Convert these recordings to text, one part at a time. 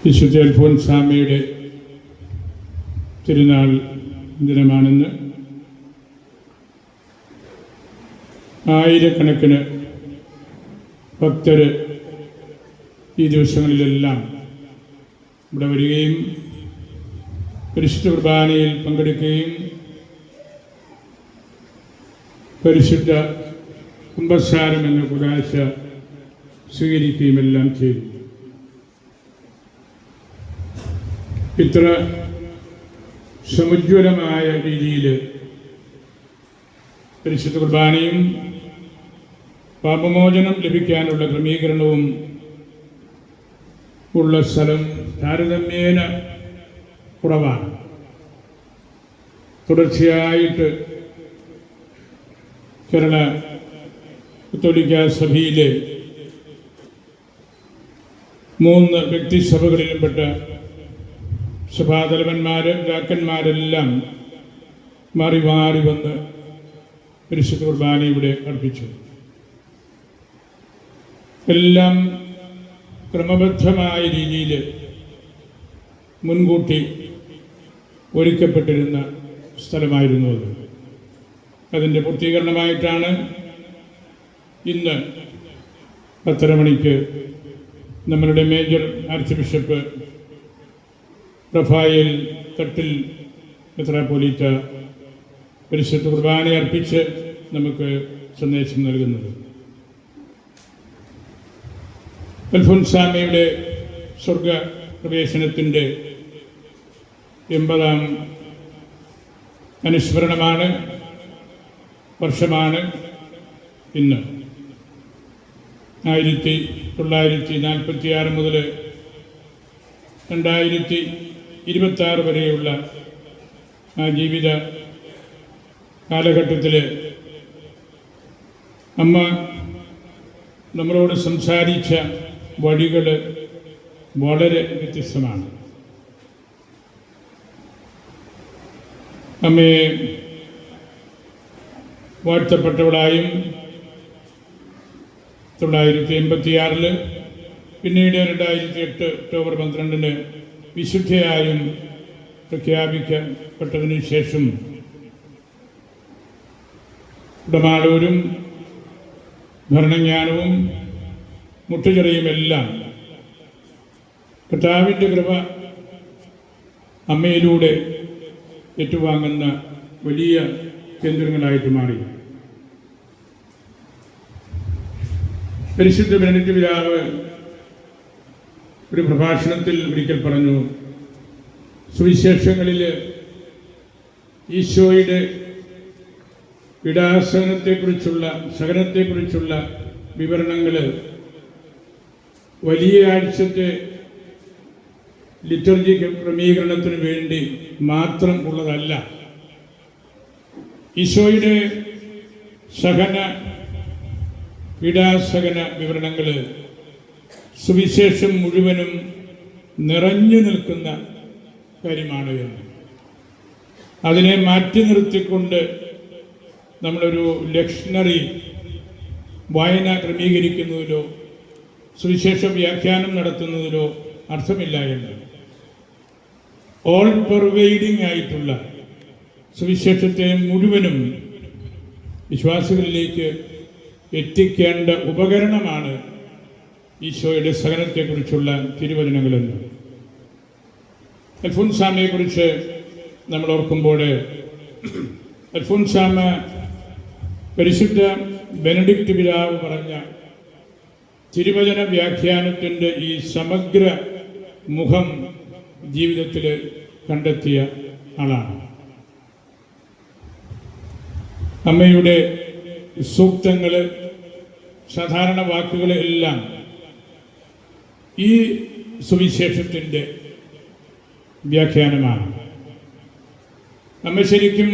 വിശുദ്ധ അൽഫോൻസാമ്മയുടെ തിരുനാൾ ദിനമാണെന്ന്. ആയിരക്കണക്കിന് ഭക്തർ ഈ ദിവസങ്ങളിലെല്ലാം ഇവിടെ വരികയും പരിശുദ്ധ കുർബാനയിൽ പങ്കെടുക്കുകയും പരിശുദ്ധ കുമ്പസാരം എന്ന കുദാശ സ്വീകരിക്കുകയുമെല്ലാം ചെയ്തു. ഇത്ര സമുജ്വലമായ രീതിയിൽ പരിശുദ്ധ കുർബാനയും പാപമോചനം ലഭിക്കാനുള്ള ക്രമീകരണവും ഉള്ള സ്ഥലം താരതമ്യേന കുറവാണ്. തുടർച്ചയായിട്ട് കേരള കത്തോലിക്ക സഭയിലെ 3 വ്യക്തിസഭകളിലുംപ്പെട്ട സഭാതലവന്മാർ, പിതാക്കന്മാരെല്ലാം മാറി മാറി വന്ന് പരിശുദ്ധ കുർബാന ഇവിടെ അർപ്പിച്ചു. എല്ലാം ക്രമബദ്ധമായ രീതിയിൽ മുൻകൂട്ടി ഒരുക്കപ്പെട്ടിരുന്ന സ്ഥലമായിരുന്നു അത്. അതിൻ്റെ പൂർത്തീകരണമായിട്ടാണ് ഇന്ന് 10:30 മണിക്ക് നമ്മളുടെ മേജർ ആർച്ച് ബിഷപ്പ് റഫായേൽ തട്ടിൽ മെത്രാപ്പോലീത്ത പരിശുദ്ധ കുർബാന അർപ്പിച്ച് നമുക്ക് സന്ദേശം നൽകുന്നത്. അൽഫോൻസാമ്മയുടെ സ്വർഗ പ്രവേശനത്തിൻ്റെ 80ാം അനുസ്മരണമാണ്, വർഷമാണ് ഇന്ന്. 1946 മുതൽ 2026 വരെയുള്ള ആ ജീവിത കാലഘട്ടത്തിൽ അമ്മ നമ്മളോട് സംസാരിച്ച വഴികൾ വളരെ വ്യത്യസ്തമാണ്. അമ്മയെ വാഴ്ത്തപ്പെട്ടവളായും 1986 പിന്നീട് 2008 ഒക്ടോബർ 12 വിശുദ്ധയായും പ്രഖ്യാപിക്കപ്പെട്ടതിനു ശേഷം ഉടമാളൂരും ഭരണജ്ഞാനവും മുട്ടുചെറിയുമെല്ലാം കർത്താവിൻ്റെ കൃപ അമ്മയിലൂടെ ഏറ്റുവാങ്ങുന്ന വലിയ കേന്ദ്രങ്ങളായിട്ട് മാറി. പരിശുദ്ധ ബെനഡിക്ട് പിതാവ് ഒരു പ്രഭാഷണത്തിൽ ഒരിക്കൽ പറഞ്ഞു, സുവിശേഷങ്ങളിൽ ഈശോയുടെ സഹനത്തെക്കുറിച്ചുള്ള വിവരണങ്ങൾ വലിയ ആഴ്ചത്തെ ലിറ്റർജിക്ക് ക്രമീകരണത്തിന് വേണ്ടി മാത്രം ഉള്ളതല്ല. ഈശോയുടെ പീഡാസഹന വിവരണങ്ങൾ സുവിശേഷം മുഴുവനും നിറഞ്ഞു നിൽക്കുന്ന കാര്യമാണ് എന്ന്. അതിനെ മാറ്റി നിർത്തിക്കൊണ്ട് നമ്മളൊരു ലക്ഷണറി വായന ക്രമീകരിക്കുന്നതിലോ സുവിശേഷ വ്യാഖ്യാനം നടത്തുന്നതിലോ അർത്ഥമില്ല എന്ന്. ഓൾ പെർവെയ്ഡിങ് ആയിട്ടുള്ള സുവിശേഷത്തെ മുഴുവനും വിശ്വാസികളിലേക്ക് എത്തിക്കേണ്ട ഉപകരണമാണ് ഈശോയുടെ സഹനത്തെക്കുറിച്ചുള്ള തിരുവചനങ്ങളെന്ന്. അൽഫോൻസാമ്മയെക്കുറിച്ച് നമ്മൾ ഓർക്കുമ്പോൾ അൽഫോൻസാമ്മ പരിശുദ്ധ ബെനഡിക്ട് പിതാവ് പറഞ്ഞ തിരുവചന വ്യാഖ്യാനത്തിൻ്റെ ഈ സമഗ്ര മുഖം ജീവിതത്തിൽ കണ്ടെത്തിയ ആളാണ്. അമ്മയുടെ സൂക്തങ്ങൾ, സാധാരണ വാക്കുകൾ എല്ലാം ഈ സുവിശേഷത്തിൻ്റെ വ്യാഖ്യാനമാണ്. അമ്മ ശരിക്കും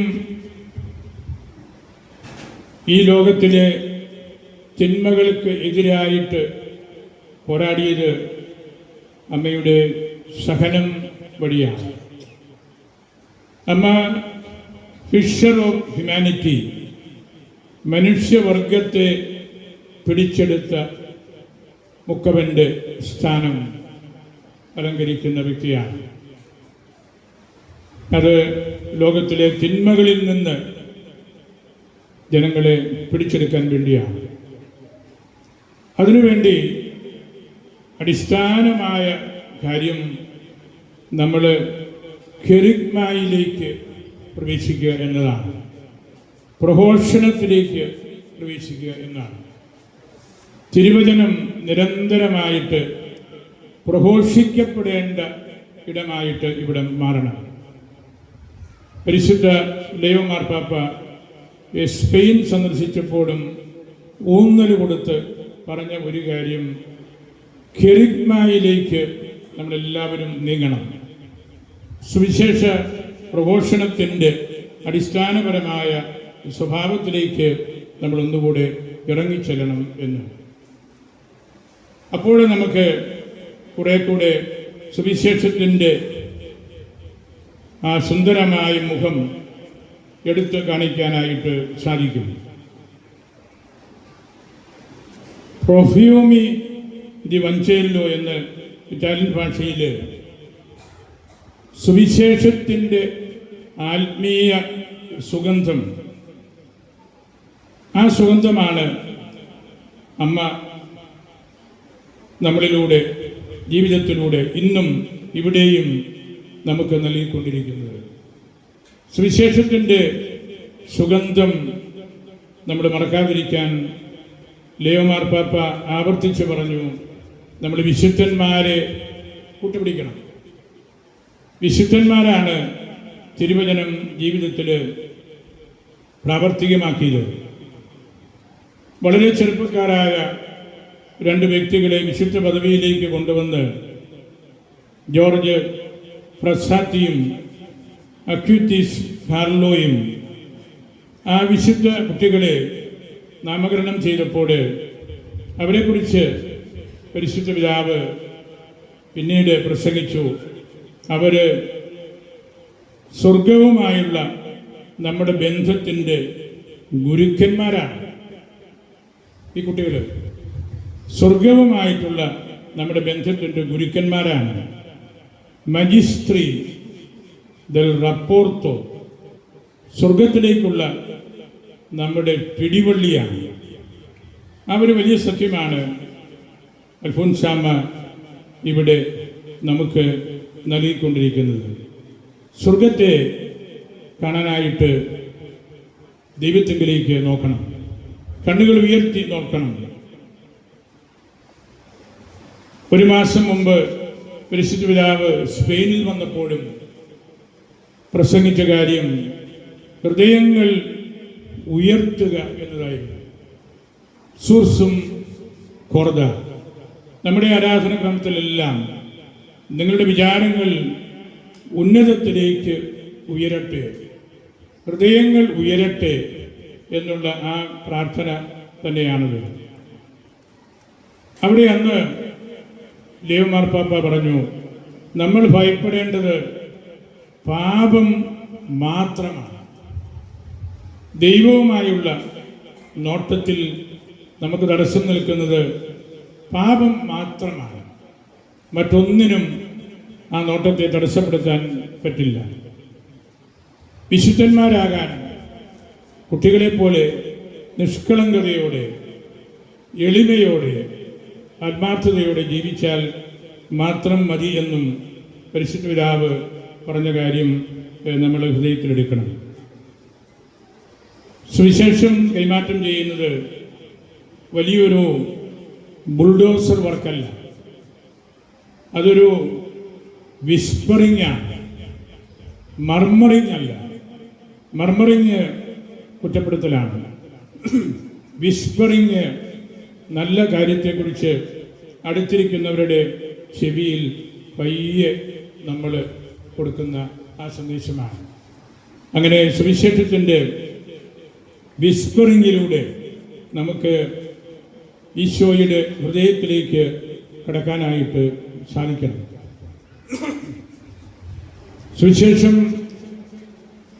ഈ ലോകത്തിലെ തിന്മകൾക്ക് എതിരായിട്ട് പോരാടിയത് അമ്മയുടെ സഹനം വഴിയാണ്. അമ്മ ഫിഷർ ഓഫ് ഹ്യൂമാനിറ്റി, മനുഷ്യവർഗത്തെ പിടിച്ചെടുത്ത മുക്കവൻ്റെ സ്ഥാനം അലങ്കരിക്കുന്ന വ്യക്തിയാണ്. അത് ലോകത്തിലെ തിന്മകളിൽ നിന്ന് ജനങ്ങളെ പിടിച്ചെടുക്കാൻ വേണ്ടിയാണ്. അതിനുവേണ്ടി അടിസ്ഥാനമായ കാര്യം നമ്മൾ കെരിഗ്മായിലേക്ക് പ്രവേശിക്കുക എന്നതാണ്, പ്രഘോഷണത്തിലേക്ക് പ്രവേശിക്കുക എന്നാണ്. തിരുവചനം നിരന്തരമായിട്ട് പ്രഘോഷിക്കപ്പെടേണ്ട ഇടമായിട്ട് ഇവിടെ മാറണം. പരിശുദ്ധ ലിയോ മാർപ്പാപ്പ സ്പെയിൻ സന്ദർശിച്ചപ്പോഴും ഊന്നൽ കൊടുത്ത് പറഞ്ഞ ഒരു കാര്യം, കെരിഗ്മായിലേക്ക് നമ്മളെല്ലാവരും നീങ്ങണം. സുവിശേഷ പ്രഘോഷണത്തിൻ്റെ അടിസ്ഥാനപരമായ സ്വഭാവത്തിലേക്ക് നമ്മൾ ഒന്നുകൂടെ ഇറങ്ങിച്ചെല്ലണം എന്ന്. അപ്പോൾ നമുക്ക് കുറെ കൂടെ സുവിശേഷത്തിൻ്റെ ആ സുന്ദരമായ മുഖം എടുത്ത് കാണിക്കാനായിട്ട് സാധിക്കും. പ്രൊഫ്യൂമി ദി വഞ്ചേല്ലോ എന്ന് ഇറ്റാലിയൻ ഭാഷയിൽ സുവിശേഷത്തിൻ്റെ ആത്മീയ സുഗന്ധം. ആ സുഗന്ധമാണ് അമ്മ നമ്മളിലൂടെ ജീവിതത്തിലൂടെ ഇന്നും ഇവിടെയും നമുക്ക് നൽകിക്കൊണ്ടിരിക്കുന്നത്. സുവിശേഷത്തിൻ്റെ സുഗന്ധം നമ്മൾ മറക്കാതിരിക്കാൻ ലിയോ മാർപ്പാപ്പ ആവർത്തിച്ച് പറഞ്ഞു, നമ്മൾ വിശുദ്ധന്മാരെ കൂട്ടുപിടിക്കണം. വിശുദ്ധന്മാരാണ് തിരുവചനം ജീവിതത്തിൽ പ്രാവർത്തികമാക്കിയത്. വളരെ ചെറുപ്പക്കാരായ രണ്ട് വ്യക്തികളെ വിശുദ്ധ പദവിയിലേക്ക് കൊണ്ടുവന്ന് ജോർജ് ഫ്രസാത്തിയും അക്യൂറ്റീസ് കാർലോയും ആ വിശുദ്ധ കുട്ടികളെ നാമകരണം ചെയ്തപ്പോൾ അവരെക്കുറിച്ച് പരിശുദ്ധ പിതാവ് പിന്നീട് പ്രസംഗിച്ചു. അവർ സ്വർഗവുമായുള്ള നമ്മുടെ ബന്ധത്തിൻ്റെ ഗുരുക്കന്മാരാണ്. ഈ കുട്ടികൾ സ്വർഗവുമായിട്ടുള്ള നമ്മുടെ ബന്ധത്തിൻ്റെ ഗുരുക്കന്മാരാണ്. മജിസ്ട്രി ദൽ റപ്പോർട്ടോ, സ്വർഗത്തിലേക്കുള്ള നമ്മുടെ പിടിവള്ളിയാണ്. ആ ഒരു വലിയ സത്യമാണ് അൽഫോൻസാമ്മ ഇവിടെ നമുക്ക് നൽകിക്കൊണ്ടിരിക്കുന്നത്. സ്വർഗത്തെ കാണാനായിട്ട് ദൈവത്തിങ്കിലേക്ക് നോക്കണം, കണ്ണുകൾ ഉയർത്തി നോക്കണം. ഒരു മാസം മുമ്പ് പരിശുദ്ധ പിതാവ് സ്പെയിനിൽ വന്നപ്പോഴും പ്രസംഗിച്ച കാര്യം ഹൃദയങ്ങൾ ഉയർത്തുക എന്നതായിരുന്നു. സൂർസും കോർദ, നമ്മുടെ ആരാധനാക്രമത്തിലെല്ലാം നിങ്ങളുടെ വിചാരങ്ങൾ ഉന്നതത്തിലേക്ക് ഉയരട്ടെ, ഹൃദയങ്ങൾ ഉയരട്ടെ എന്നുള്ള ആ പ്രാർത്ഥന തന്നെയാണത്. അവിടെ അന്ന് ലിയോ മാർപ്പാപ്പ പറഞ്ഞു, നമ്മൾ ഭയപ്പെടേണ്ടത് പാപം മാത്രമാണ്. ദൈവവുമായുള്ള നോട്ടത്തിൽ നമുക്ക് തടസ്സം നിൽക്കുന്നത് പാപം മാത്രമാണ്. മറ്റൊന്നിനും ആ നോട്ടത്തെ തടസ്സപ്പെടുത്താൻ പറ്റില്ല. വിശുദ്ധന്മാരാകാൻ കുട്ടികളെപ്പോലെ നിഷ്കളങ്കതയോടെ, എളിമയോടെ, ആത്മാർത്ഥതയോടെ ജീവിച്ചാൽ മാത്രം മതി എന്നും പരിശുദ്ധ പിതാവ് പറഞ്ഞ കാര്യം നമ്മൾ ഹൃദയത്തിലെടുക്കണം. സുവിശേഷം കൈമാറ്റം ചെയ്യുന്നത് വലിയൊരു ബുൾഡോസർ വർക്കല്ല, അതൊരു വിസ്പറിംഗ് ആണ്, മർമറിംഗ് അല്ല. മർമറിംഗ് കുറ്റപ്പെടുത്തലാണ്. വിസ്പറിംഗ് നല്ല കാര്യത്തെക്കുറിച്ച് അടുത്തിരിക്കുന്നവരുടെ ചെവിയിൽ പയ്യെ നമ്മൾ കൊടുക്കുന്ന ആ സന്ദേശമാണ്. അങ്ങനെ സുവിശേഷത്തിൻ്റെ വിസ്പറിങ്ങിലൂടെ നമുക്ക് ഈശോയുടെ ഹൃദയത്തിലേക്ക് കടക്കാനായിട്ട് സാധിക്കണം. സുവിശേഷം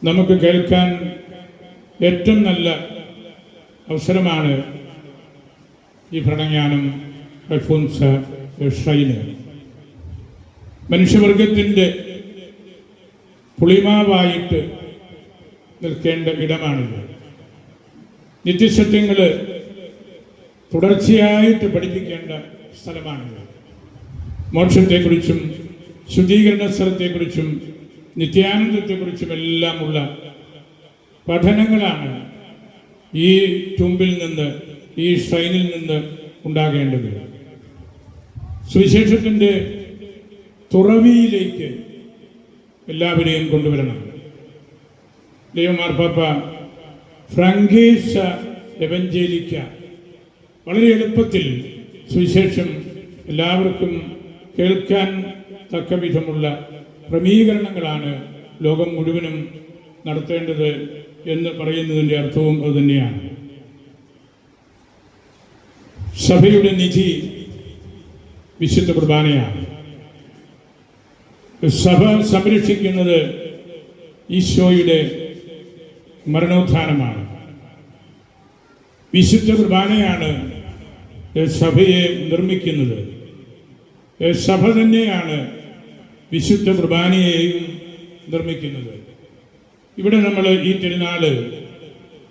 നമുക്ക് കേൾക്കാൻ ഏറ്റവും നല്ല അവസരമാണ് ഈ ഭരണജ്ഞാനം അൽഫോൻസ ഷ്രൈന്. മനുഷ്യവർഗത്തിൻ്റെ പുളിമാവായിട്ട് നിൽക്കേണ്ട ഇടമാണിത്. നിത്യസത്യങ്ങൾ തുടർച്ചയായിട്ട് പഠിപ്പിക്കേണ്ട സ്ഥലമാണിത്. മോക്ഷത്തെക്കുറിച്ചും ശുദ്ധീകരണ സ്ഥലത്തെക്കുറിച്ചും നിത്യാനന്ദത്തെക്കുറിച്ചും എല്ലാമുള്ള പഠനങ്ങളാണ് ഈ തുമ്പിൽ നിന്ന്, ഈ ഷ്രൈനിൽ നിന്ന് ഉണ്ടാകേണ്ടത്. സുവിശേഷത്തിൻ്റെ തുറവിയിലേക്ക് എല്ലാവരെയും കൊണ്ടുവരണം. മാർപ്പാപ്പ ഫ്രാങ്കേസ എവഞ്ചേലിക്ക വളരെ എളുപ്പത്തിൽ സുവിശേഷം എല്ലാവർക്കും കേൾക്കാൻ തക്ക വിധമുള്ള ക്രമീകരണങ്ങളാണ് ലോകം മുഴുവനും നടത്തേണ്ടത് എന്ന് പറയുന്നതിൻ്റെ അർത്ഥവും അതുതന്നെയാണ്. സഭയുടെ നിധി വിശുദ്ധ കുർബാനയാണ്. സഭ സംരക്ഷിക്കുന്നത് ഈശോയുടെ മരണോത്ഥാനമാണ്. വിശുദ്ധ കുർബാനയാണ് സഭയെ നിർമ്മിക്കുന്നത്. സഭ തന്നെയാണ് വിശുദ്ധ കുർബാനയെയും നിർമ്മിക്കുന്നത്. ഇവിടെ നമ്മൾ ഈ തിരുനാള്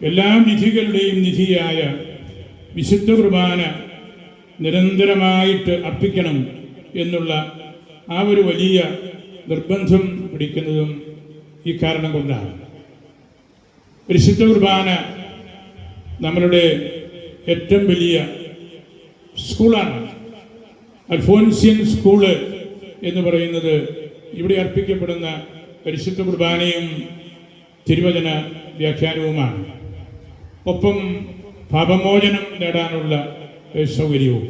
എല്ലാ നിധികളുടെയും നിധിയായ വിശുദ്ധ കുർബാന നിരന്തരമായിട്ട് അർപ്പിക്കണം എന്നുള്ള ആ ഒരു വലിയ നിർബന്ധം പിടിക്കുന്നതും ഈ കാരണം കൊണ്ടാണ്. വിശുദ്ധ കുർബാന നമ്മളുടെ ഏറ്റവും വലിയ സ്കൂളാണ്. അൽഫോൻസിയൻ സ്കൂള് എന്ന് പറയുന്നത് ഇവിടെ അർപ്പിക്കപ്പെടുന്ന പരിശുദ്ധ കുർബാനയും തിരുവചന വ്യാഖ്യാനവുമാണ്. ഒപ്പം പാപമോചനം നേടാനുള്ള സൗകര്യവും.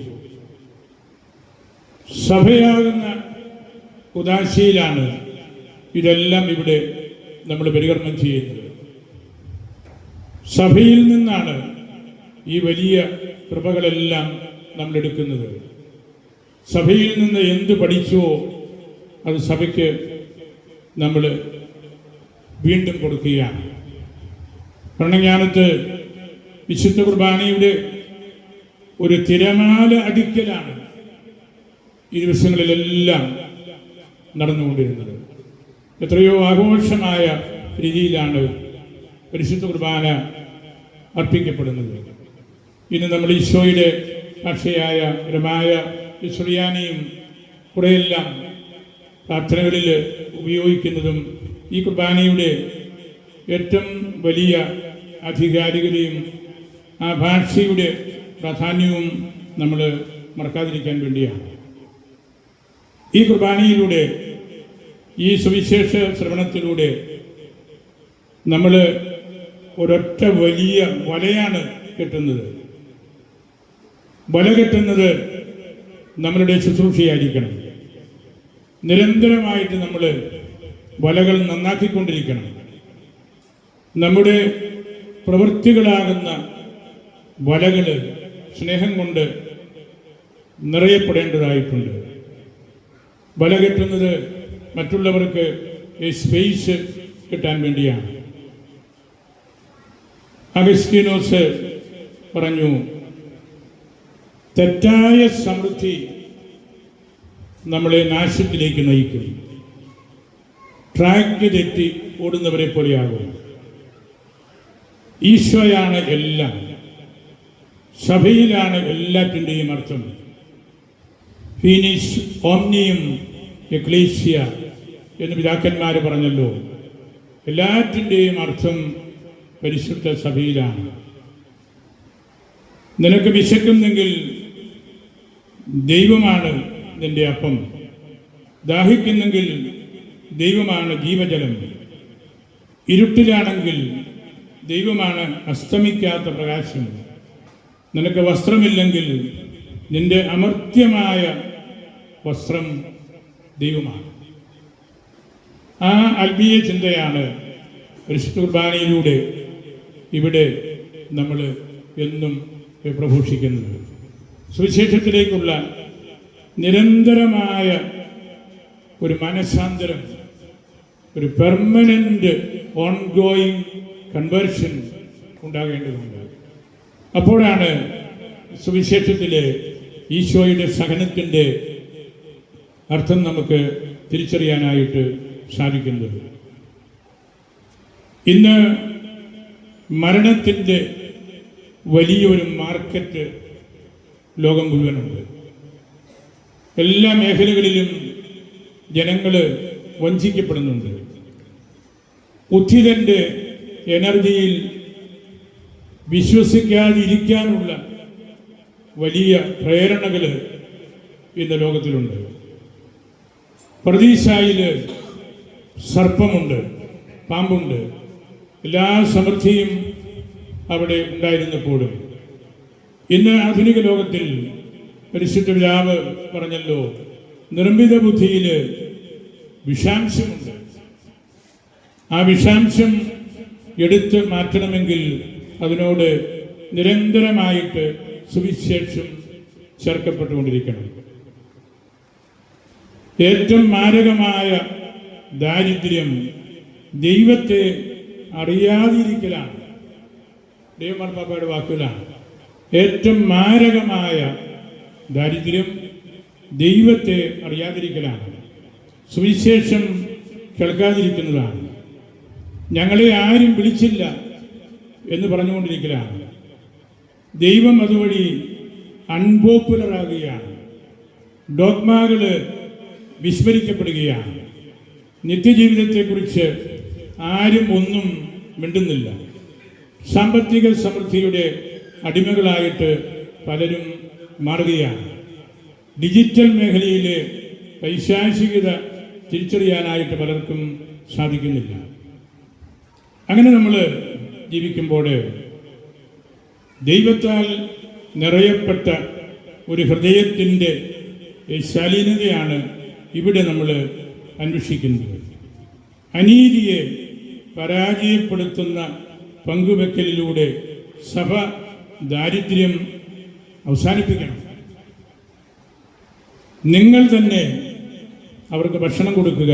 സഭയാകുന്ന ഉദാശയിലാണ് ഇതെല്ലാം ഇവിടെ നമ്മൾ പരികർമ്മം ചെയ്യുന്നത്. സഭയിൽ നിന്നാണ് ഈ വലിയ കൃപകളെല്ലാം നമ്മൾ എടുക്കുന്നത്. സഭയിൽ നിന്ന് എന്ത് പഠിച്ചുവോ അത് സഭയ്ക്ക് നമ്മൾ വീണ്ടും കൊടുക്കുകയാണ്. ഭരണജ്ഞാനത്ത് വിശുദ്ധ കുർബാനയുടെ ഒരു തിരമാല അടിക്കലാണ് ഈ ദിവസങ്ങളിലെല്ലാം നടന്നുകൊണ്ടിരുന്നത്. എത്രയോ ആഘോഷമായ രീതിയിലാണ് പരിശുദ്ധ കുർബാന അർപ്പിക്കപ്പെടുന്നത്. ഇന്ന് നമ്മൾ ഈശോയുടെ സാക്ഷിയായ രമായ സുറിയാനിയും കുറെയെല്ലാം പ്രാർത്ഥനകളിൽ ഉപയോഗിക്കുന്നതും ഈ കുർബാനയുടെ ഏറ്റവും വലിയ ആധികാരികതയും ആ ഭാഷയുടെ പ്രാധാന്യവും നമ്മൾ മറക്കാതിരിക്കാൻ വേണ്ടിയാണ്. ഈ കുർബാനയിലൂടെ, ഈ സുവിശേഷ ശ്രവണത്തിലൂടെ നമ്മൾ ഒരൊറ്റ വലിയ വലയാണ് കെട്ടുന്നത്. വല കെട്ടുന്നത് നമ്മളുടെ ശുശ്രൂഷയായിരിക്കണം. നിരന്തരമായിട്ട് നമ്മൾ വലകൾ നന്നാക്കിക്കൊണ്ടിരിക്കണം. നമ്മുടെ പ്രവൃത്തികളാകുന്ന വലകൾ സ്നേഹം കൊണ്ട് നിറയപ്പെടേണ്ടതായിട്ടുണ്ട്. വല കെട്ടുന്നത് മറ്റുള്ളവർക്ക് സ്പേസ് കിട്ടാൻ വേണ്ടിയാണ്. അഗസ്തീനോസ് പറഞ്ഞു, തെറ്റായ സമൃദ്ധി നമ്മളെ നാശത്തിലേക്ക് നയിക്കും. ട്രാക്ക് തെറ്റി ഓടുന്നവരെ പോലെയാകും. ഈശോയാണ് എല്ലാം. സഭയിലാണ് എല്ലാറ്റിൻ്റെയും അർത്ഥം. ഫീനിസ് ഓംനിയം എക്ലേഷ്യ എന്ന് പിതാക്കന്മാർ പറഞ്ഞല്ലോ. എല്ലാറ്റിൻ്റെയും അർത്ഥം പരിശുദ്ധ സഭയിലാണ്. നിനക്ക് വിശക്കുന്നെങ്കിൽ ദൈവമാണ് നിന്റെ അപ്പം. ദാഹിക്കുന്നെങ്കിൽ ദൈവമാണ് ജീവജലം. ഇരുട്ടിലാണെങ്കിൽ ദൈവമാണ് അസ്തമിക്കാത്ത പ്രകാശം. നിനക്ക് വസ്ത്രമില്ലെങ്കിൽ നിന്റെ അമർത്യമായ വസ്ത്രം ദൈവമാണ്. ആ ആത്മീയ ചിന്തയാണ് പരിശുദ്ധ കുർബാനയിലൂടെ ഇവിടെ നമ്മൾ എന്നും പ്രഘോഷിക്കുന്നത്. സുവിശേഷത്തിലേക്കുള്ള നിരന്തരമായ ഒരു മനസാന്തരം, ഒരു പെർമനൻ്റ് ഓൺഗോയിങ് കൺവേർഷൻ ഉണ്ടാകേണ്ടതുണ്ട്. അപ്പോഴാണ് സുവിശേഷത്തിലെ ഈശോയുടെ സഹനത്തിൻ്റെ അർത്ഥം നമുക്ക് തിരിച്ചറിയാനായിട്ട് സാധിക്കുന്നത്. ഇന്ന് മരണത്തിൻ്റെ വലിയൊരു മാർക്കറ്റ് ലോകം മുഴുവനുണ്ട്. എല്ലാ മേഖലകളിലും ജനങ്ങൾ വഞ്ചിക്കപ്പെടുന്നുണ്ട്. ഉദ്ധിതൻ്റെ എനർജിയിൽ വിശ്വസിക്കാതിരിക്കാനുള്ള വലിയ പ്രേരണകൾ ഇന്ന് ലോകത്തിലുണ്ട്. പ്രതീക്ഷയിൽ സർപ്പമുണ്ട്, പാമ്പുണ്ട്. എല്ലാ സമൃദ്ധിയും അവിടെ ഉണ്ടായിരുന്നപ്പോഴും ഇന്ന് ആധുനിക ലോകത്തിൽ പരിശുദ്ധ പിതാവ് പറഞ്ഞല്ലോ, നിർമ്മിത ബുദ്ധിയിൽ വിഷാംശമുണ്ട്. ആ വിഷാംശം എടുത്ത് മാറ്റണമെങ്കിൽ അതിനോട് നിരന്തരമായിട്ട് സുവിശേഷം ചേർക്കപ്പെട്ടുകൊണ്ടിരിക്കണം. ഏറ്റവും മാരകമായ ദാരിദ്ര്യം ദൈവത്തെ അറിയാതിരിക്കലാണ്. ദൈവമാർപ്പാപ്പയുടെ വാക്കുകളാണ്. ഏറ്റവും മാരകമായ ദാരിദ്ര്യം ദൈവത്തെ അറിയാതിരിക്കലാണ്, സുവിശേഷം കേൾക്കാതിരിക്കുന്നതാണ്, ഞങ്ങളെ ആരും വിളിച്ചില്ല എന്ന് പറഞ്ഞുകൊണ്ടിരിക്കലാണ്. ദൈവം അതുവഴി അൺപോപ്പുലറാകുകയാണ്. ഡോഗ്മകൾ വിസ്മരിക്കപ്പെടുകയാണ്. നിത്യജീവിതത്തെക്കുറിച്ച് ആരും ഒന്നും മിണ്ടുന്നില്ല. സാമ്പത്തിക സമൃദ്ധിയുടെ അടിമകളായിട്ട് പലരും മാറുകയാണ്. ഡിജിറ്റൽ മേഖലയിലെ പൈശാചികത തിരിച്ചറിയാനായിട്ട് പലർക്കും സാധിക്കുന്നില്ല. അങ്ങനെ നമ്മൾ ജീവിക്കുമ്പോൾ ദൈവത്താൽ നിറയപ്പെട്ട ഒരു ഹൃദയത്തിൻ്റെ ശാലീനതയാണ് ഇവിടെ നമ്മൾ അന്വേഷിക്കുന്നത്. അനീതിയെ പരാജയപ്പെടുത്തുന്ന പങ്കുവെക്കലിലൂടെ സഭ ദാരിദ്ര്യം അവസാനിപ്പിക്കണം. നിങ്ങൾ തന്നെ അവർക്ക് ഭക്ഷണം കൊടുക്കുക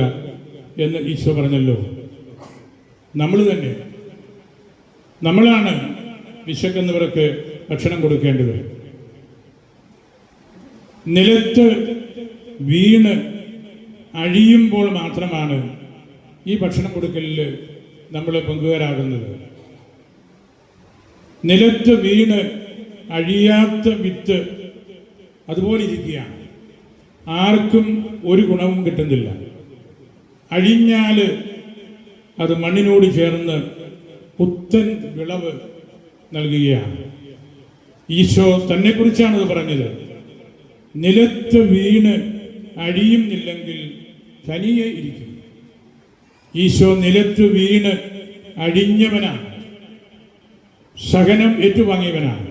എന്ന് ഈശോ പറഞ്ഞല്ലോ. നമ്മളാണ് വിശക്കുന്നവർക്ക് ഭക്ഷണം കൊടുക്കേണ്ടത്. നിലത്ത് വീണ് അഴിയുമ്പോൾ മാത്രമാണ് ഈ ഭക്ഷണം കൊടുക്കലിൽ നമ്മൾ പങ്കുകാരാകുന്നത്. നിലത്ത് വീണ് അഴിയാത്ത വിത്ത് അതുപോലെ ഇരിക്കുകയാണ്. ആർക്കും ഒരു ഗുണവും കിട്ടുന്നില്ല. അഴിഞ്ഞാൽ അത് മണ്ണിനോട് ചേർന്ന് പുത്തൻ വിളവ് നൽകുകയാണ്. ഈശോ തന്നെക്കുറിച്ചാണത് പറഞ്ഞത്. നിലത്ത് വീണ് അഴിയുന്നില്ലെങ്കിൽ തനിയെ ഇരിക്കും. ഈശോ നിലത്ത് വീണ് അഴിഞ്ഞവനാണ്, സഹനം ഏറ്റുവാങ്ങിയവനാണ്.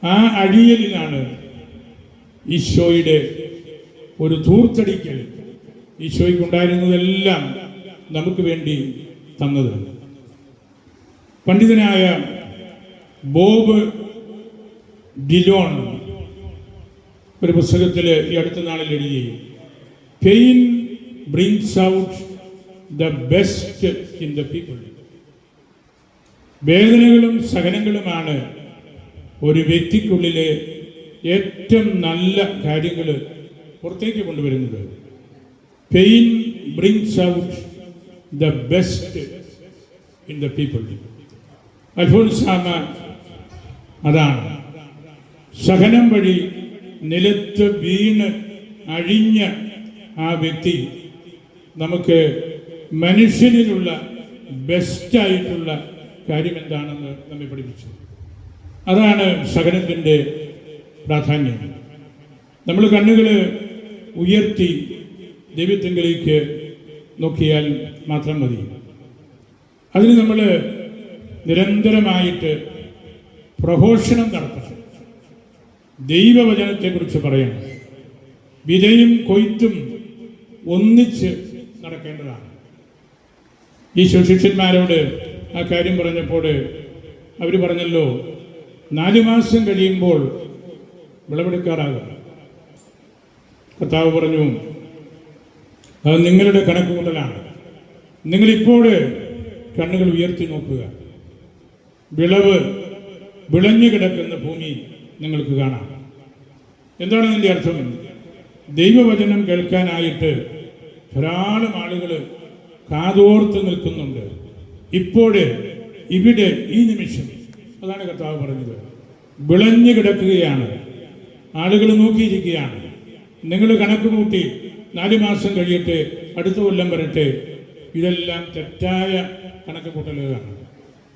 ആ അഴിയലിനാണ് ഈശോയുടെ ഒരു ധൂർത്തടിക്കൽ ഈശോയ്ക്കുണ്ടായിരുന്നതെല്ലാം നമുക്ക് വേണ്ടി തന്നത്. പണ്ഡിതനായ ബോബ് ഡിലോൺ ഒരു പുസ്തകത്തിൽ ഈ അടുത്ത നാളിൽ എഴുതി, pain brings out the best in the people. വേദനകളും സഹനങ്ങളുമാണ് ഒരു വ്യക്തിക്കുള്ളിലെ ഏറ്റവും നല്ല കാര്യങ്ങൾ പുറത്തേക്ക് കൊണ്ടുവരുന്നത്. Pain brings out the best in the people. Alphonsamma അതാണ്. സഹനം വഴി നിലത്ത് വീണ് അഴിഞ്ഞ ആ വ്യക്തി നമുക്ക് മനുഷ്യനിലുള്ള ബെസ്റ്റായിട്ടുള്ള കാര്യം എന്താണെന്ന് നമ്മെ പഠിപ്പിച്ചു. അതാണ് സഹനത്തിൻ്റെ പ്രാധാന്യം. നമ്മൾ കണ്ണുകൾ ഉയർത്തി ദൈവത്തിലേക്ക് നോക്കിയാൽ മാത്രം മതി. അതിന് നമ്മൾ നിരന്തരമായിട്ട് പ്രഘോഷണം നടത്തണം. ദൈവവചനത്തെക്കുറിച്ച് പറയണം. വിതയും കൊയ്ത്തും ഒന്നിച്ച് നടക്കേണ്ടതാണ്. ഈ ശിഷ്യന്മാരോട് ആ കാര്യം പറഞ്ഞപ്പോൾ അവർ പറഞ്ഞല്ലോ, 4 മാസം കഴിയുമ്പോൾ വിളവെടുക്കാറാകും. കർത്താവ് പറഞ്ഞു, അത് നിങ്ങളുടെ കണക്കുകൂട്ടലാണ്. നിങ്ങളിപ്പോൾ കണ്ണുകൾ ഉയർത്തി നോക്കുക. വിളവ് വിളഞ്ഞു കിടക്കുന്ന ഭൂമി നിങ്ങൾക്ക് കാണാം. എന്താണ് അതിൻ്റെ അർത്ഥം? ദൈവവചനം കേൾക്കാനായിട്ട് ധാരാളം ആളുകൾ കാതോർത്ത് നിൽക്കുന്നുണ്ട്. ഇപ്പോഴ് ഇവിടെ ഈ നിമിഷം അതാണ് കർത്താവ് പറഞ്ഞത്, വിളഞ്ഞു കിടക്കുകയാണ്, ആളുകൾ നോക്കിയിരിക്കുകയാണ്. നിങ്ങൾ കണക്ക് കൂട്ടി 4 മാസം കഴിയട്ടെ, അടുത്ത കൊല്ലം വരട്ടെ, ഇതെല്ലാം തെറ്റായ കണക്ക് കൂട്ടലുകളാണ്.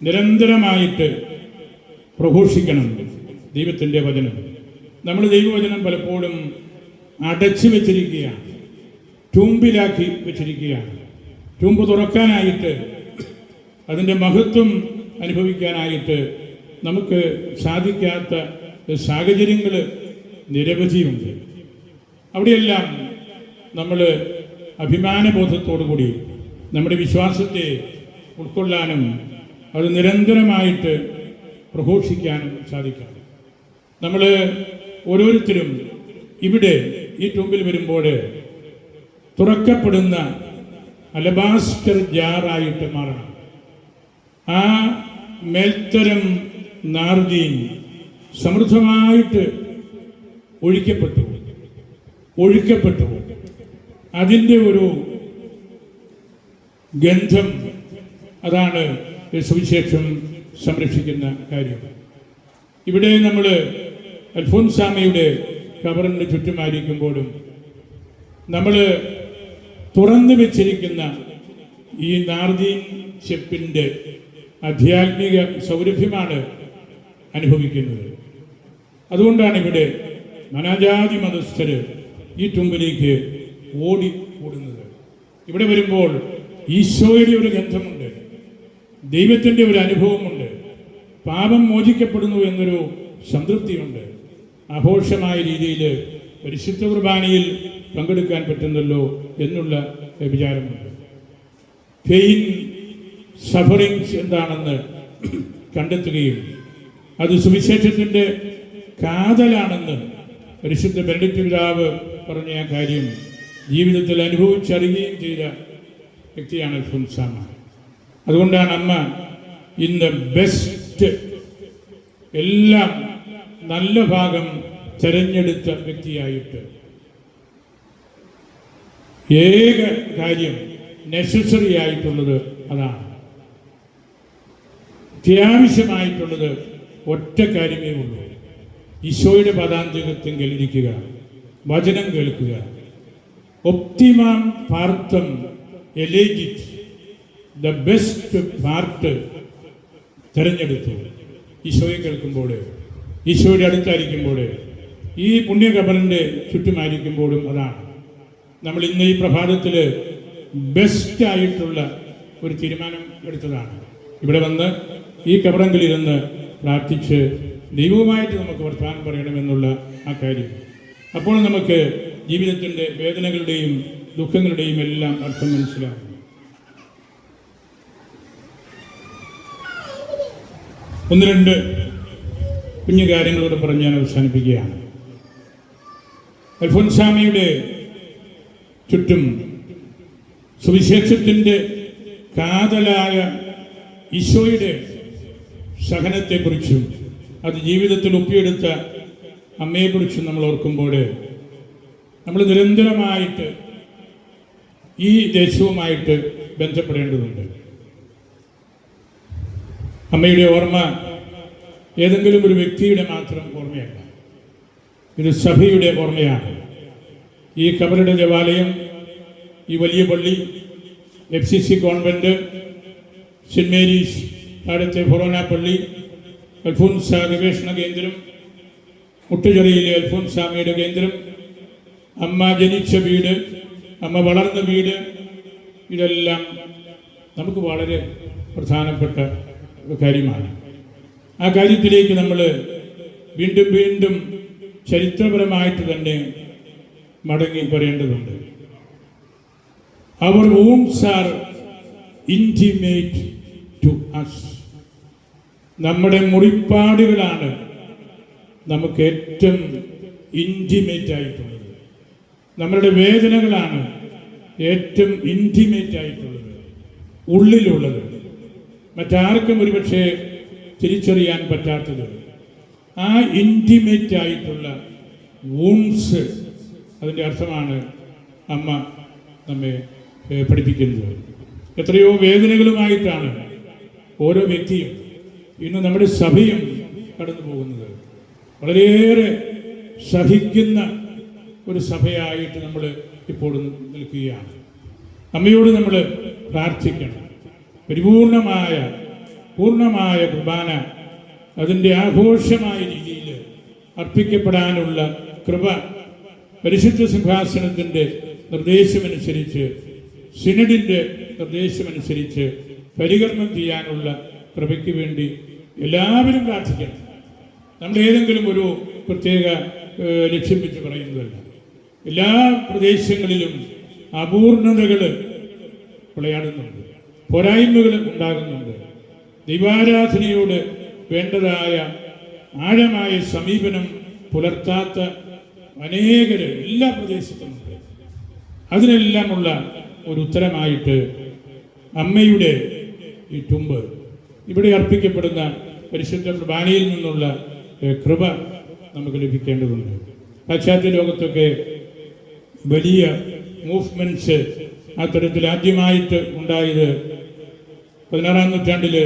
നിരന്തരമായിട്ട് പ്രഘോഷിക്കണം ദൈവത്തിൻ്റെ വചനം. നമ്മൾ ദൈവവചനം പലപ്പോഴും അടച്ചു വെച്ചിരിക്കുകയാണ്, ട്യൂമ്പിലാക്കി വെച്ചിരിക്കുകയാണ്. ട്യൂമ്പ് തുറക്കാനായിട്ട്, അതിൻ്റെ മഹത്വം അനുഭവിക്കാനായിട്ട് നമുക്ക് സാധിക്കാത്ത സാഹചര്യങ്ങൾ നിരവധിയുണ്ട്. അവിടെയെല്ലാം നമ്മൾ അഭിമാനബോധത്തോടു കൂടി നമ്മുടെ വിശ്വാസത്തെ ഉൾക്കൊള്ളാനും അത് നിരന്തരമായിട്ട് പ്രഘോഷിക്കാനും സാധിക്കണം. നമ്മൾ ഓരോരുത്തരും ഇവിടെ ഈ ട്യൂമ്പിൽ വരുമ്പോൾ തുറക്കപ്പെടുന്ന അലബാസ്റ്റർ ജാറായിട്ട് മാറണം. ആ മേൽത്തരം നാർദീൻ സമൃദ്ധമായിട്ട് ഒഴിക്കപ്പെട്ടു. അതിൻ്റെ ഒരു ഗന്ധം, അതാണ് സുവിശേഷം സംരക്ഷിക്കുന്ന കാര്യം. ഇവിടെ നമ്മൾ അൽഫോൻസാമയുടെ ഖബറിന് ചുറ്റുമായിരിക്കുമ്പോഴും നമ്മൾ തുറന്നു വെച്ചിരിക്കുന്ന ഈ നാർദീൻ ചെപ്പിൻ്റെ ആധ്യാത്മിക സൗരഭ്യമാണ് അനുഭവിക്കുന്നത്. അതുകൊണ്ടാണ് ഇവിടെ നാനാജാതി മതസ്ഥര് ഈ ട്യൂമ്പിലേക്ക് ഓടുന്നത്. ഇവിടെ വരുമ്പോൾ ഈശോയുടെ ഒരു ഗന്ധമുണ്ട്, ദൈവത്തിൻ്റെ ഒരു അനുഭവമുണ്ട്, പാപം മോചിക്കപ്പെടുന്നു എന്നൊരു സംതൃപ്തിയുണ്ട്. ആഘോഷമായ രീതിയിൽ പരിശുദ്ധ കുർബാനയിൽ പങ്കെടുക്കാൻ പറ്റുന്നല്ലോ എന്നുള്ള വിചാരമുണ്ട്. പെയിൻ, സഫറിങ്സ് എന്താണെന്ന് കണ്ടെത്തുകയും അത് സുവിശേഷത്തിൻ്റെ കാതലാണെന്ന് പരിശുദ്ധ ബെനഡിക്ട് പിതാവ് പറഞ്ഞ ആ കാര്യം ജീവിതത്തിൽ അനുഭവിച്ചറിയുകയും ചെയ്ത വ്യക്തിയാണ് അൽഫോൻസാമ. അതുകൊണ്ടാണ് അമ്മ ഇന്ന് ബെസ്റ്റ്, എല്ലാം നല്ല ഭാഗം തെരഞ്ഞെടുത്ത വ്യക്തിയായിട്ട് ഏക കാര്യം നെസസറി ആയിട്ടുള്ളത് അതാണ്. അത്യാവശ്യമായിട്ടുള്ളത് ഒറ്റ കാര്യമേ ഉള്ളൂ, ഈശോയുടെ പദാന്തകത്തെങ്കിൽ ഇരിക്കുക, വചനം കേൾക്കുക. ഒപ്റ്റിമം പാർത്തം എലേജിറ്റ്, ദ ബെസ്റ്റ് പാർട്ട് തിരഞ്ഞെടുത്തു. ഈശോയെ കേൾക്കുമ്പോൾ, ഈശോയുടെ അടുത്തായിരിക്കുമ്പോൾ, ഈ പുണ്യഖബറിൻ്റെ ചുറ്റുമായിരിക്കുമ്പോഴും അതാണ് നമ്മൾ ഇന്ന് ഈ പ്രഭാതത്തിൽ ബെസ്റ്റായിട്ടുള്ള ഒരു തീരുമാനം എടുത്തതാണ്. ഇവിടെ വന്ന് ഈ ഖബറങ്കിലിരുന്ന് പ്രാർത്ഥിച്ച് ദൈവവുമായിട്ട് നമുക്ക് വർത്തമാനം പറയണമെന്നുള്ള ആ കാര്യം. അപ്പോൾ നമുക്ക് ജീവിതത്തിൻ്റെ വേദനകളുടെയും ദുഃഖങ്ങളുടെയും എല്ലാം അർത്ഥം മനസ്സിലാകും. ഒന്ന് രണ്ട് കുഞ്ഞു കാര്യങ്ങളോട് പറഞ്ഞ് ഞാൻ അവസാനിപ്പിക്കുകയാണ്. അൽഫോൻസാമയുടെ ചുറ്റും സുവിശേഷത്തിൻ്റെ കാതലായ ഈശോയുടെ സഹനത്തെക്കുറിച്ചും അത് ജീവിതത്തിൽ ഒപ്പിയെടുത്ത അമ്മയെക്കുറിച്ചും നമ്മൾ ഓർക്കുമ്പോൾ നമ്മൾ നിരന്തരമായിട്ട് ഈ ദേശവുമായിട്ട് ബന്ധപ്പെടേണ്ടതുണ്ട്. അമ്മയുടെ ഓർമ്മ ഏതെങ്കിലും ഒരു വ്യക്തിയുടെ മാത്രം ഓർമ്മയല്ല, ഇത് സഭയുടെ ഓർമ്മയാണ്. ഈ ഖബറുടെ ദേവാലയം, ഈ വലിയ പള്ളി, FCC കോൺവെന്റ്, സെന്റ് മേരീസ് താഴത്തെ ഫൊറോന പള്ളി, അൽഫോൻസ ഗവേഷണ കേന്ദ്രം, മുട്ടുചെറിയിലെ അൽഫോൻസാമയുടെ കേന്ദ്രം, അമ്മ ജനിച്ച വീട്, അമ്മ വളർന്ന വീട്, ഇതെല്ലാം നമുക്ക് വളരെ പ്രധാനപ്പെട്ട കാര്യമാണ്. ആ കാര്യത്തിലേക്ക് നമ്മൾ വീണ്ടും വീണ്ടും ചരിത്രപരമായിട്ട് തന്നെ മടങ്ങി പറയേണ്ടതുണ്ട്. Our wounds are intimate to us. നമ്മുടെ മുറിപ്പാടുകളാണ് നമുക്ക് ഏറ്റവും ഇൻറ്റിമേറ്റ് ആയിട്ടുള്ളത്. നമ്മളുടെ വേദനകളാണ് ഏറ്റവും ഇൻറ്റിമേറ്റ് ആയിട്ടുള്ളത്, ഉള്ളിലുള്ളത്, മറ്റാർക്കും ഒരുപക്ഷെ തിരിച്ചറിയാൻ പറ്റാത്തത്. ആ ഇൻറ്റിമേറ്റ് ആയിട്ടുള്ള വൂൺസ് അതിൻ്റെ അർത്ഥമാണ് അമ്മ നമ്മെ പഠിപ്പിക്കുന്നത്. എത്രയോ വേദനകളുമായിട്ടാണ് ഓരോ വ്യക്തിയും ഇന്ന് നമ്മുടെ സഭയും കടന്നു പോകുന്നത്. വളരെയേറെ സഹിക്കുന്ന ഒരു സഭയായിട്ട് നമ്മൾ ഇപ്പോൾ നിൽക്കുകയാണ്. അമ്മയോട് നമ്മൾ പ്രാർത്ഥിക്കണം. പൂർണ്ണമായ കുർബാന അതിൻ്റെ ആഘോഷമായ രീതിയിൽ അർപ്പിക്കപ്പെടാനുള്ള കൃപ പരിശുദ്ധ സിംഹാസനത്തിൻ്റെ നിർദ്ദേശമനുസരിച്ച്, സിനഡിൻ്റെ നിർദ്ദേശമനുസരിച്ച് പരികർമ്മം ചെയ്യാനുള്ള കൃപയ്ക്ക് വേണ്ടി എല്ലാവരും പ്രാർത്ഥിക്കണം. നമ്മൾ ഏതെങ്കിലും ഒരു പ്രത്യേക ലക്ഷ്യം വെച്ച് പറയുന്നതല്ല. എല്ലാ പ്രദേശങ്ങളിലും അപൂർണതകൾ വിളയാടുന്നുണ്ട്, പോരായ്മകൾ ഉണ്ടാകുന്നുണ്ട്. ദൈവാരാധനയോട് വേണ്ടതായ ആഴമായ സമീപനം പുലർത്താത്ത അനേകർ എല്ലാ പ്രദേശത്തുമുണ്ട്. അതിനെല്ലാമുള്ള ഒരു ഉത്തരമായിട്ട് അമ്മയുടെ ഈ തുമ്പ്, ഇവിടെ അർപ്പിക്കപ്പെടുന്ന പരിശുദ്ധ കുർബാനയിൽ നിന്നുള്ള കൃപ നമുക്ക് ലഭിക്കേണ്ടതുണ്ട്. പാശ്ചാത്യ ലോകത്തൊക്കെ വലിയ മൂവ്മെൻറ്റ്സ് ആ തരത്തിൽ ആദ്യമായിട്ട് ഉണ്ടായത് 16-ാം നൂറ്റാണ്ടിൽ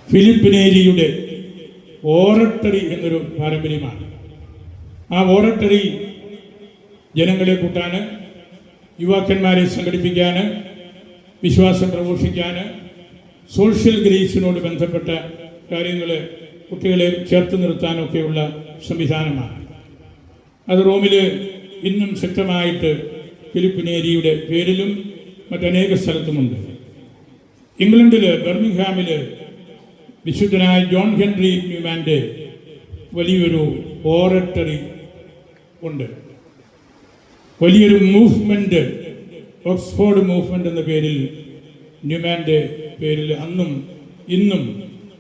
ഫിലിപ്പ് നേരിയുടെ ഓറട്ടറി എന്നൊരു പാരമ്പര്യമാണ്. ആ ഓറട്ടറി ജനങ്ങളെ കൂട്ടാൻ, യുവാക്കന്മാരെ സംഘടിപ്പിക്കാൻ, വിശ്വാസം പ്രഘോഷിക്കാൻ, സോഷ്യൽ ഗ്രേസിനോട് ബന്ധപ്പെട്ട കാര്യങ്ങൾ കുട്ടികളെ ചേർത്ത് നിർത്താനൊക്കെയുള്ള സംവിധാനമാണ്. അത് റോമിൽ ഇന്നും ശക്തമായിട്ട് ഫിലിപ്പ് നേരിയുടെ പേരിലും മറ്റനേക സ്ഥലത്തുമുണ്ട്. ഇംഗ്ലണ്ടിൽ ബർമിംഗ്ഹാമിൽ വിശുദ്ധനായ ജോൺ ഹെൻറി ന്യൂമാൻ്റെ വലിയൊരു ഓറട്ടറി ഉണ്ട്. വലിയൊരു മൂവ്മെൻറ്റ്, ഓക്സ്ഫോർഡ് മൂവ്മെൻ്റ് എന്ന പേരിൽ, ന്യൂമാൻ്റെ പേരിൽ അന്നും ഇന്നും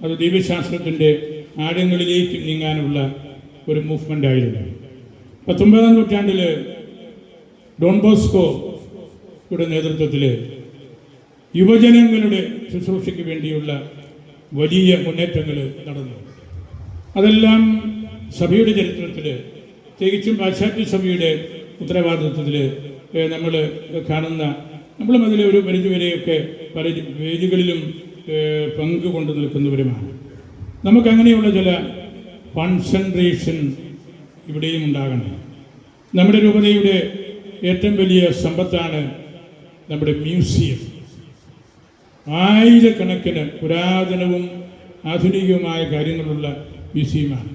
അത് ദൈവശാസ്ത്രത്തിൻ്റെ ആഴങ്ങളിലേക്ക് നീങ്ങാനുള്ള ഒരു മൂവ്മെൻ്റ് ആയിരുന്നു. 19-ാം നൂറ്റാണ്ടിൽ ഡോൺ ബോസ്കോയുടെ നേതൃത്വത്തിൽ യുവജനങ്ങളുടെ ശുശ്രൂഷയ്ക്ക് വേണ്ടിയുള്ള വലിയ മുന്നേറ്റങ്ങൾ നടന്നു. അതെല്ലാം സഭയുടെ ചരിത്രത്തിൽ, പ്രത്യേകിച്ചും പാശ്ചാത്യ സഭയുടെ ഉത്തരവാദിത്വത്തിൽ നമ്മൾ കാണുന്ന, നമ്മളും അതിൽ ഒരു പരിധിവരെയൊക്കെ പല വേദികളിലും പങ്കുകൊണ്ട് നിൽക്കുന്നവരുമാണ്. നമുക്കങ്ങനെയുള്ള ചില കോൺസെൻട്രേഷൻ ഇവിടെയും ഉണ്ടാകണം. നമ്മുടെ രൂപതയുടെ ഏറ്റവും വലിയ സമ്പത്താണ് നമ്മുടെ മ്യൂസിയം. ആയിരക്കണക്കിന് പുരാതനവും ആധുനികവുമായ കാര്യങ്ങളുള്ള മ്യൂസിയമാണ്.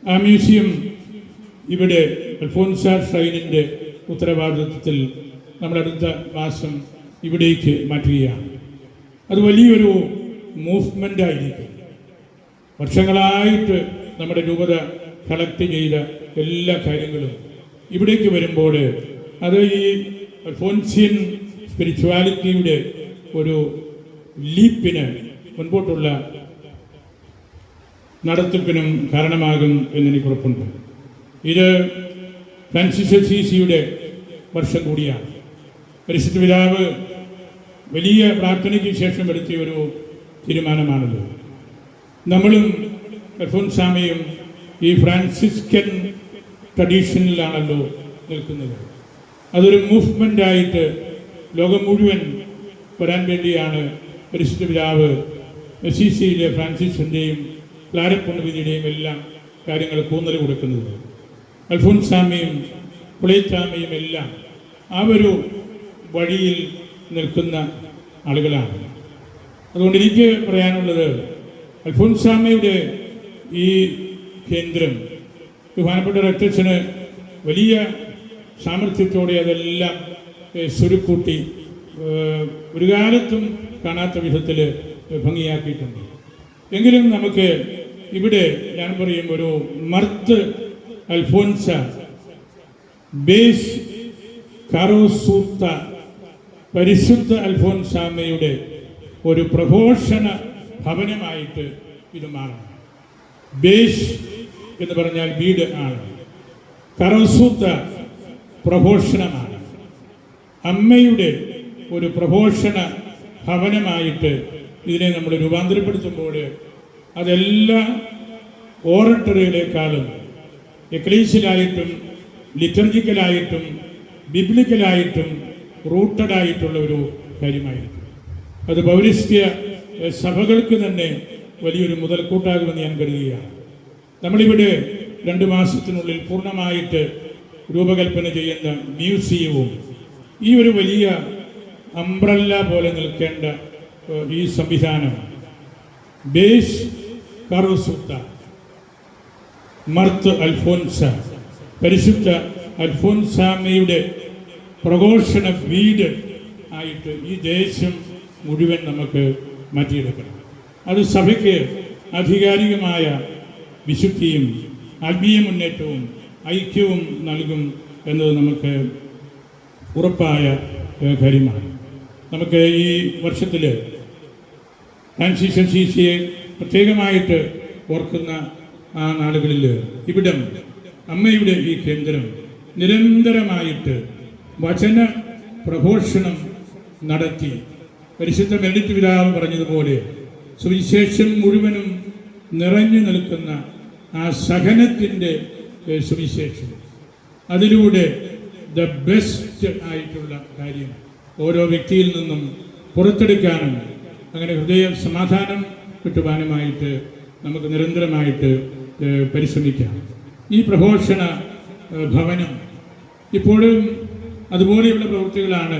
ആ മ്യൂസിയം ഇവിടെ അൽഫോൻസ ഷ്രൈനിൻ്റെ ഉത്തരവാദിത്വത്തിൽ നമ്മളടുത്ത മാസം ഇവിടേക്ക് മാറ്റുകയാണ്. അത് വലിയൊരു മൂവ്മെൻ്റായിരിക്കും. വർഷങ്ങളായിട്ട് നമ്മുടെ രൂപത കളക്ട് ചെയ്ത എല്ലാ കാര്യങ്ങളും ഇവിടേക്ക് വരുമ്പോൾ അത് ഈ അൽഫോൻസിയൻ സ്പിരിച്വാലിറ്റിയുടെ ഒരു ലീപ്പിന്, മുൻപോട്ടുള്ള നടത്തിപ്പിനും കാരണമാകും എന്നെനിക്ക് ഉറപ്പുണ്ട്. ഇത് ഫ്രാൻസിസ് അസീസിയുടെ വർഷം കൂടിയാണ്. പരിശുദ്ധ പിതാവ് വലിയ പ്രാർത്ഥനയ്ക്ക് ശേഷം എടുത്തിയ ഒരു തീരുമാനമാണത്. നമ്മളും അൽഫോൻസാമയും ഈ ഫ്രാൻസിസ്കൻ ട്രഡീഷനിലാണല്ലോ നിൽക്കുന്നത്. അതൊരു മൂവ്മെൻ്റായിട്ട് ലോകം മുഴുവൻ വരാൻ വേണ്ടിയാണ് പരിശുദ്ധ പിതാവ് അസീസിയിലെ ഫ്രാൻസിസിൻ്റെയും ക്ലാരപ്പൊണ്ണുവിധിയുടെയും എല്ലാം കാര്യങ്ങൾ കൂന്നൽ കൊടുക്കുന്നത്. അൽഫോൻസാമയും പുളൈത്താമയും എല്ലാം ആ ഒരു വഴിയിൽ നിൽക്കുന്ന ആളുകളാണ്. അതുകൊണ്ട് എനിക്ക് പറയാനുള്ളത്, അൽഫോൻസാമയുടെ ഈ കേന്ദ്രം ബഹുമാനപ്പെട്ട റക്തച്ചന് വലിയ സാമർഥ്യത്തോടെ അതെല്ലാം സ്വരുക്കൂട്ടി ഒരു കാലത്തും കാണാത്ത വിധത്തിൽ ഭംഗിയാക്കിയിട്ടുണ്ട്. എങ്കിലും നമുക്ക് ഇവിടെ ഞാൻ പറയും ഒരു മർത്ത് അൽഫോൻസ ബേസ് കാറോസൂത്ത പരിശുദ്ധ അൽഫോൻസാമയുടെ ഒരു പ്രഘോഷണ ഭവനമായിട്ട് ഇത് മാറണം. ബേസ് എന്ന് പറഞ്ഞാൽ വീട് ആണ്, കറോസൂത്ത പ്രഘോഷണമാണ്. അമ്മയുടെ ഒരു പ്രഘോഷണ ഭവനമായിട്ട് ഇതിനെ നമ്മൾ രൂപാന്തരപ്പെടുത്തുമ്പോൾ അതെല്ലാ ഓറട്ടറികളെക്കാളും എക്ലീസിയലായിട്ടും ലിറ്റർജിക്കലായിട്ടും ബിബ്ലിക്കലായിട്ടും റൂട്ടഡായിട്ടുള്ള ഒരു കാര്യമായിരിക്കും. അത് പൗരസ്ത്യ സഭകൾക്ക് തന്നെ വലിയൊരു മുതൽക്കൂട്ടാകുമെന്ന് ഞാൻ കരുതുകയാണ്. നമ്മളിവിടെ 2 മാസത്തിനുള്ളിൽ പൂർണ്ണമായിട്ട് രൂപകൽപ്പന ചെയ്യുന്ന മ്യൂസിയവും ഈ ഒരു വലിയ അംബ്രല്ല പോലെ നിൽക്കേണ്ട ഈ സംവിധാനം ബേസ് കാറോസുത്ത മർത്ത് അൽഫോൻസ പരിശുദ്ധ അൽഫോൻസാമയുടെ പ്രഘോഷണ വീട് ആയിട്ട് ഈ ദേശം മുഴുവൻ നമുക്ക് മാറ്റിയെടുക്കണം. അത് സഭയ്ക്ക് ആധികാരികമായ വിശുദ്ധിയും ആത്മീയ മുന്നേറ്റവും ഐക്യവും നൽകും എന്നത് നമുക്ക് ഉറപ്പായ കാര്യമാണ്. നമുക്ക് ഈ വർഷത്തിൽ ഫ്രാൻസിസ് അസീസിയെ പ്രത്യേകമായിട്ട് ഓർക്കുന്ന ആ നാളുകളിൽ ഇവിടം അമ്മയുടെ ഈ കേന്ദ്രം നിരന്തരമായിട്ട് വചന പ്രഘോഷണം നടത്തി പരിശുദ്ധ മെൽഡിറ്റ് പിതാവ് പറഞ്ഞതുപോലെ സുവിശേഷം മുഴുവനും നിറഞ്ഞു നിൽക്കുന്ന ആ സഹനത്തിൻ്റെ സുവിശേഷം, അതിലൂടെ ദ ബെസ്റ്റ് ആയിട്ടുള്ള കാര്യം ഓരോ വ്യക്തിയിൽ നിന്നും പുറത്തെടുക്കാനും അങ്ങനെ ഹൃദയ സമാധാനം കിട്ടുവാനുമായിട്ട് നമുക്ക് നിരന്തരമായിട്ട് പരിശ്രമിക്കാം. ഈ പ്രഘോഷണ ഭവനം ഇപ്പോഴും അതുപോലെയുള്ള പ്രവൃത്തികളാണ്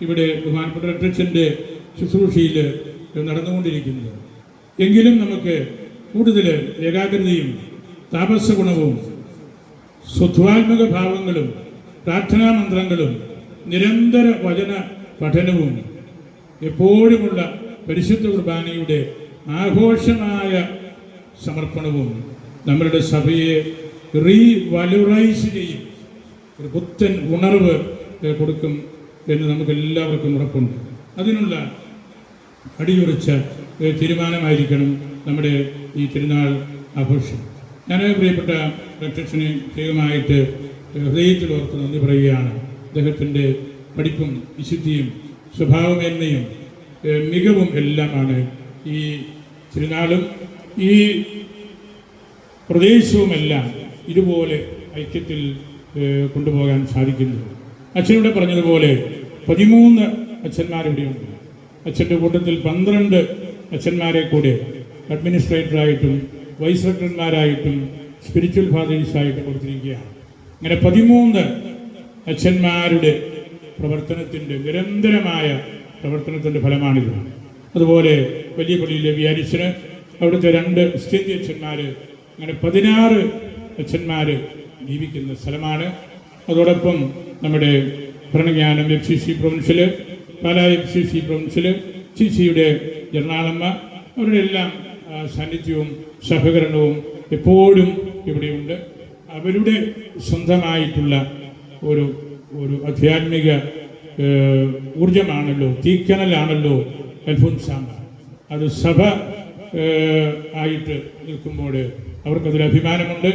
ഇവിടെ ബഹുമാനപ്പെട്ട അധ്യക്ഷൻ്റെ ശുശ്രൂഷയിൽ നടന്നുകൊണ്ടിരിക്കുന്നത്. എങ്കിലും നമുക്ക് കൂടുതൽ ഏകാഗ്രതയും താപസഗുണവും സ്വത്വാത്മക ഭാവങ്ങളും പ്രാർത്ഥനാ മന്ത്രങ്ങളും നിരന്തര വചന പഠനവും എപ്പോഴുമുള്ള പരിശുദ്ധ കുർബാനയുടെ ആഘോഷമായ സമർപ്പണവും നമ്മളുടെ സഭയെ റീവലുറൈസ് ചെയ്യും, ഒരു പുത്തൻ ഉണർവ് കൊടുക്കും എന്ന് നമുക്ക് എല്ലാവർക്കും ഉറപ്പുണ്ട്. അതിനുള്ള അടിയുറച്ച തീരുമാനമായിരിക്കണം നമ്മുടെ ഈ തിരുനാൾ ആഘോഷം. ഞാൻ പ്രിയപ്പെട്ട അധ്യക്ഷനെ പ്രത്യേകമായിട്ട് ഹൃദയത്തിൽ ഓർത്ത് നന്ദി പറയുകയാണ്. അദ്ദേഹത്തിൻ്റെ പഠിപ്പും വിശുദ്ധിയും സ്വഭാവമേന്മയും മികവും എല്ലാമാണ് ഈ തിരുനാളും ഈ പ്രദേശവുമെല്ലാം ഇതുപോലെ ഐക്യത്തിൽ കൊണ്ടുപോകാൻ സാധിക്കുന്നത്. അച്ഛനോട് പറഞ്ഞതുപോലെ 13 അച്ഛന്മാരിവിടെയുണ്ട്. അച്ഛൻ്റെ കൂട്ടത്തിൽ 12 അച്ഛന്മാരെ കൂടെ അഡ്മിനിസ്ട്രേറ്ററായിട്ടും വൈസ് സെക്രട്ടറിമാരായിട്ടും സ്പിരിച്വൽ ഫാദേഴ്സായിട്ടും കൊടുത്തിരിക്കുകയാണ്. അങ്ങനെ 13 അച്ഛന്മാരുടെ പ്രവർത്തനത്തിൻ്റെ നിരന്തരമായ പ്രവർത്തനത്തിൻ്റെ ഫലമാണിത്. അതുപോലെ വലിയ പള്ളിയിലെ വിയാരിച്ചന് അവിടുത്തെ 2 സ്ഥിതി അച്ഛന്മാർ, അങ്ങനെ 16 അച്ഛന്മാർ ജീവിക്കുന്ന സ്ഥലമാണ്. അതോടൊപ്പം നമ്മുടെ ഭരണജ്ഞാനം FCC provincial, Pala FCC provincial, CCയുടെ എറണാകുളമ്മ, അവരുടെ എല്ലാം സാന്നിധ്യവും സഹകരണവും എപ്പോഴും ഇവിടെയുണ്ട്. അവരുടെ സ്വന്തമായിട്ടുള്ള ഒരു ആധ്യാത്മിക ഊർജമാണല്ലോ, തീക്കനലാണല്ലോ അൽഫോൻസാമ്മ. അത് സഭ ആയിട്ട് നിൽക്കുമ്പോൾ അവർക്കതിൽ അഭിമാനമുണ്ട്.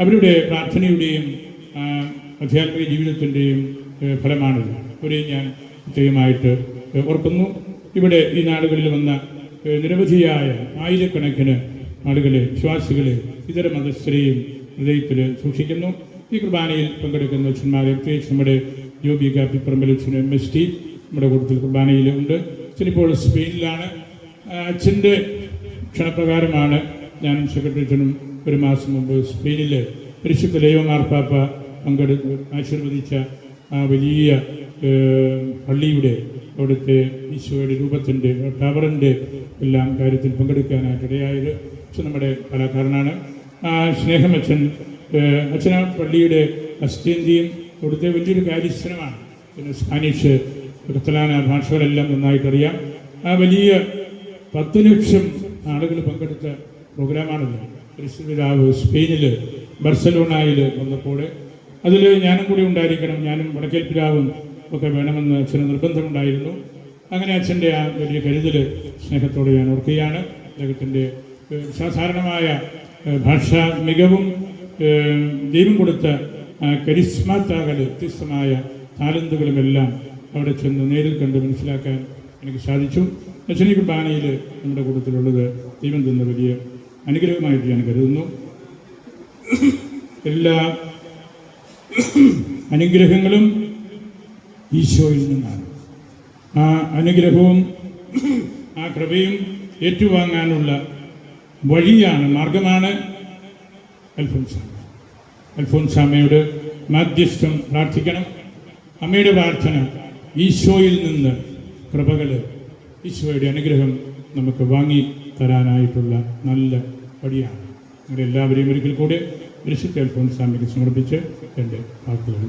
അവരുടെ പ്രാർത്ഥനയുടെയും ആധ്യാത്മിക ജീവിതത്തിൻ്റെയും ഫലമാണിത്. അവരെയും ഞാൻ പ്രത്യേകമായിട്ട് ഓർക്കുന്നു. ഇവിടെ ഈ നാടുകളിൽ വന്ന നിരവധിയായ ആയിരക്കണക്കിന് ആളുകളെ, വിശ്വാസികളെ, ഇതര മതസ്ഥരെയും ഹൃദയത്തിൽ സൂക്ഷിക്കുന്നു. ഈ കുർബാനയിൽ പങ്കെടുക്കുന്ന അച്ഛന്മാരെ, പ്രത്യേകിച്ച് നമ്മുടെ ജോബി കാപ്പിപ്പറമ്പിൽ അച്ഛന് MST നമ്മുടെ കൂട്ടത്തിൽ കുർബാനയിലുണ്ട്. അച്ഛനിപ്പോൾ സ്പെയിനിലാണ്. അച്ഛൻ്റെ ക്ഷണപ്രകാരമാണ് ഞാനും സെക്രട്ടറി അച്ഛനും 1 മാസം മുമ്പ് സ്പെയിനിൽ പരിശുദ്ധ ലയോ മാർപ്പാപ്പ ആശീർവദിച്ച ആ വലിയ പള്ളിയുടെ അവിടുത്തെ ഈശോയുടെ രൂപത്തിൻ്റെ ടവറിൻ്റെ എല്ലാം കാര്യത്തിൽ പങ്കെടുക്കാനായിട്ടിടയായത്. അച്ഛൻ നമ്മുടെ കലാകാരനാണ്. ആ സ്നേഹം അച്ഛൻ ആ പള്ളിയുടെ അസ്ഥ്യന്തിയും അവിടുത്തെ വലിയൊരു കാര്യസ്ഥനമാണ്. പിന്നെ സ്പാനിഷ്, കത്തലാന ഭാഷകളെല്ലാം നന്നായിട്ടറിയാം. ആ വലിയ 10 ലക്ഷം ആളുകൾ പങ്കെടുത്ത പ്രോഗ്രാമാണിത്. പരിശുദ്ധപിതാവ് സ്പെയിനിൽ ബർസലോണയിൽ വന്നപ്പോൾ അതിൽ ഞാനും കൂടി ഉണ്ടായിരിക്കണം, ഞാനും വടക്കേൽ പിതാവും ഒക്കെ വേണമെന്ന് അച്ഛന് നിർബന്ധമുണ്ടായിരുന്നു. അങ്ങനെ അച്ഛൻ്റെ ആ വലിയ കരുതൽ സ്നേഹത്തോടെ ഞാൻ ഓർക്കുകയാണ്. അദ്ദേഹത്തിൻ്റെ സാധാരണമായ ഭാഷാ മികവും ദൈവം കൊടുത്ത കരിസ്മാത്താകൽ വ്യത്യസ്തമായ താലന്തുകളുമെല്ലാം അവിടെ ചെന്ന് നേരിൽ കണ്ട് മനസ്സിലാക്കാൻ എനിക്ക് സാധിച്ചു. അച്ഛനി കുർബാനയിൽ നമ്മുടെ കൂട്ടത്തിലുള്ളത് ദൈവം തന്ന വലിയ അനുഗ്രഹമായിട്ട് ഞാൻ കരുതുന്നു. എല്ലാ അനുഗ്രഹങ്ങളും ഈശോയിൽ നിന്നാണ്. ആ അനുഗ്രഹവും ആ കൃപയും ഏറ്റുവാങ്ങാനുള്ള വഴിയാണ്, മാർഗമാണ് അൽഫോൻസാമ്മയോട് മാധ്യസ്ഥം പ്രാർത്ഥിക്കണം. അമ്മയുടെ പ്രാർത്ഥന ഈശോയിൽ നിന്ന് കൃപകൾ, ഈശോയുടെ അനുഗ്രഹം നമുക്ക് വാങ്ങി തരാനായിട്ടുള്ള നല്ല വഴിയാണ്. നിങ്ങളുടെ എല്ലാവരെയും ഒരിക്കൽ കൂടെ പരിശുദ്ധ അൽഫോൻസാമ്മയ്ക്ക് സമർപ്പിച്ച് എൻ്റെ വാക്കുകൾ